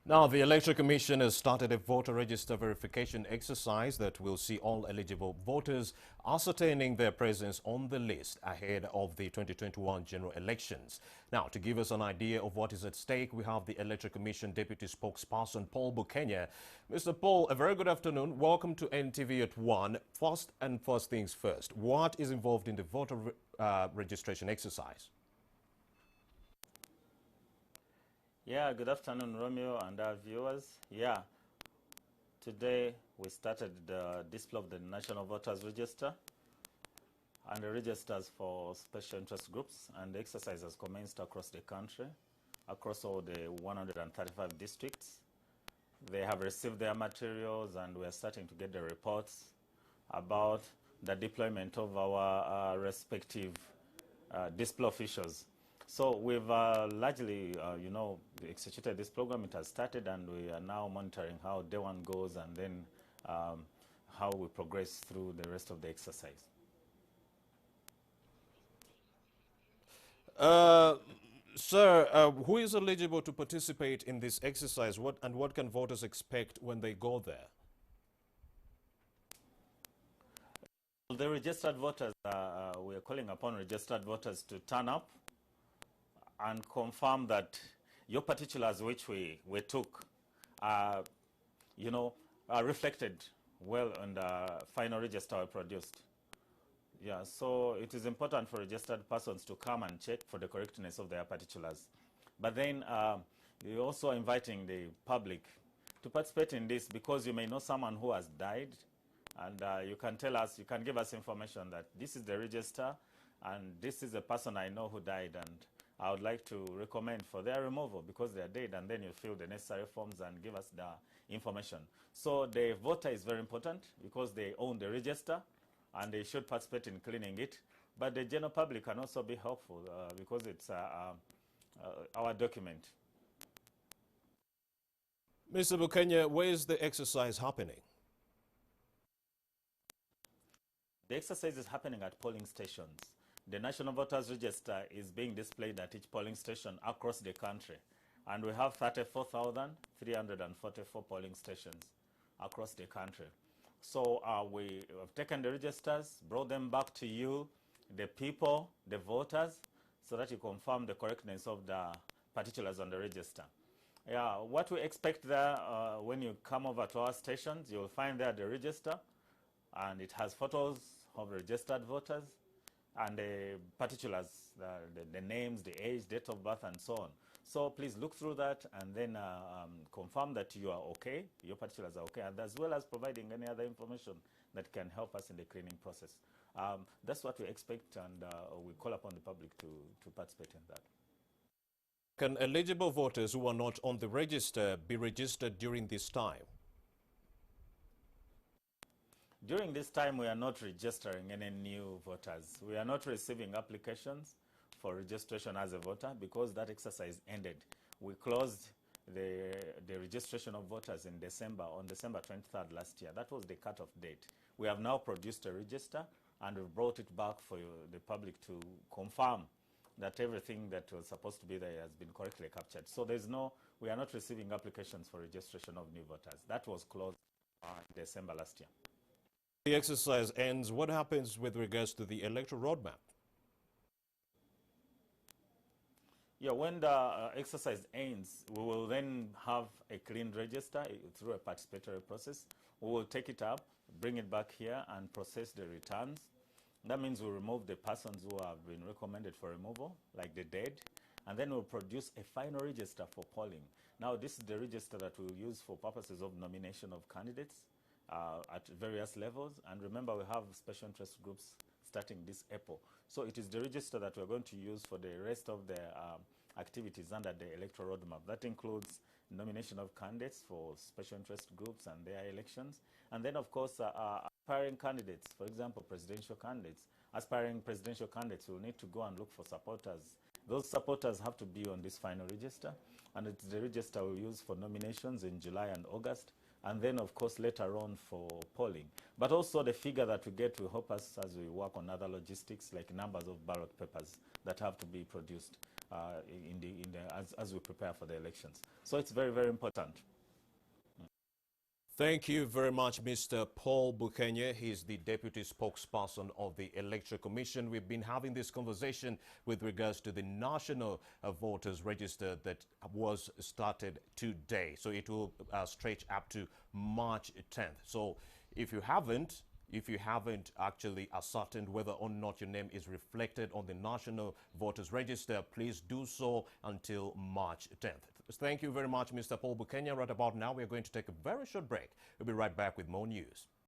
Now, the Electoral Commission has started a voter register verification exercise that will see all eligible voters ascertaining their presence on the list ahead of the 2021 general elections. Now, to give us an idea of what is at stake, we have the Electoral Commission Deputy Spokesperson Paul Bukenya. Mr. Paul, a very good afternoon. Welcome to NTV at 1. First things first, what is involved in the voter registration exercise? Yeah, good afternoon, Romeo and our viewers. Yeah, today we started the display of the National Voters Register and the registers for special interest groups, and the exercise has commenced across the country, across all the 135 districts. They have received their materials, and we are starting to get the reports about the deployment of our respective display officials. So we've largely, executed this program. It has started, and we are now monitoring how day one goes, and then how we progress through the rest of the exercise. Sir, who is eligible to participate in this exercise? What can voters expect when they go there? The registered voters, we are calling upon registered voters to turn up and confirm that your particulars which we took are reflected well in the final register we produced. Yeah, so it is important for registered persons to come and check for the correctness of their particulars. But then we're also inviting the public to participate in this, because you may know someone who has died, and you can tell us, you can give us information that this is the register and this is the person I know who died, and I would like to recommend for their removal because they are dead, and then you fill the necessary forms and give us the information. So the voter is very important because they own the register and they should participate in cleaning it. But the general public can also be helpful because it's our document. Mr. Bukenya, where is the exercise happening? The exercise is happening at polling stations. The National Voters Register is being displayed at each polling station across the country. And we have 34,344 polling stations across the country. So we have taken the registers, brought them back to you, the people, the voters, so that you confirm the correctness of the particulars on the register. Yeah, what we expect there, when you come over to our stations, you'll find there the register, and it has photos of registered voters, and the particulars, the names, the age, date of birth, and so on. So please look through that and then confirm that you are okay, your particulars are okay, and as well as providing any other information that can help us in the cleaning process. That's what we expect, and we call upon the public to participate in that. Can eligible voters who are not on the register be registered during this time? During this time, we are not registering any new voters. We are not receiving applications for registration as a voter because that exercise ended. We closed the registration of voters in December, on December 23rd last year. That was the cutoff date. We have now produced a register, and we've brought it back for the public to confirm that everything that was supposed to be there has been correctly captured. So we are not receiving applications for registration of new voters. That was closed in December last year. The exercise ends. What happens with regards to the electoral roadmap? Yeah, when the exercise ends, we will then have a clean register through a participatory process. We will take it up, bring it back here, and process the returns. That means we'll remove the persons who have been recommended for removal, like the dead, and then we'll produce a final register for polling. Now, this is the register that we'll use for purposes of nomination of candidates at various levels. And remember, we have special interest groups starting this April. So it is the register that we're going to use for the rest of the activities under the electoral roadmap. That includes nomination of candidates for special interest groups and their elections. And then, of course, aspiring candidates, for example, presidential candidates. Aspiring presidential candidates will need to go and look for supporters. Those supporters have to be on this final register. And it's the register we use for nominations in July and August. and then, of course, later on for polling. But also the figure that we get will help us as we work on other logistics, like numbers of ballot papers that have to be produced as we prepare for the elections. So it's very, very important. Thank you very much, Mr. Paul Bukenya. He's the deputy spokesperson of the Electoral Commission. We've been having this conversation with regards to the National Voters Register that was started today. So it will stretch up to March 10th. So if you haven't actually ascertained whether or not your name is reflected on the National Voters Register, please do so until March 10th. Thank you very much, Mr. Paul Bukenya. Right about now, we're going to take a very short break. We'll be right back with more news.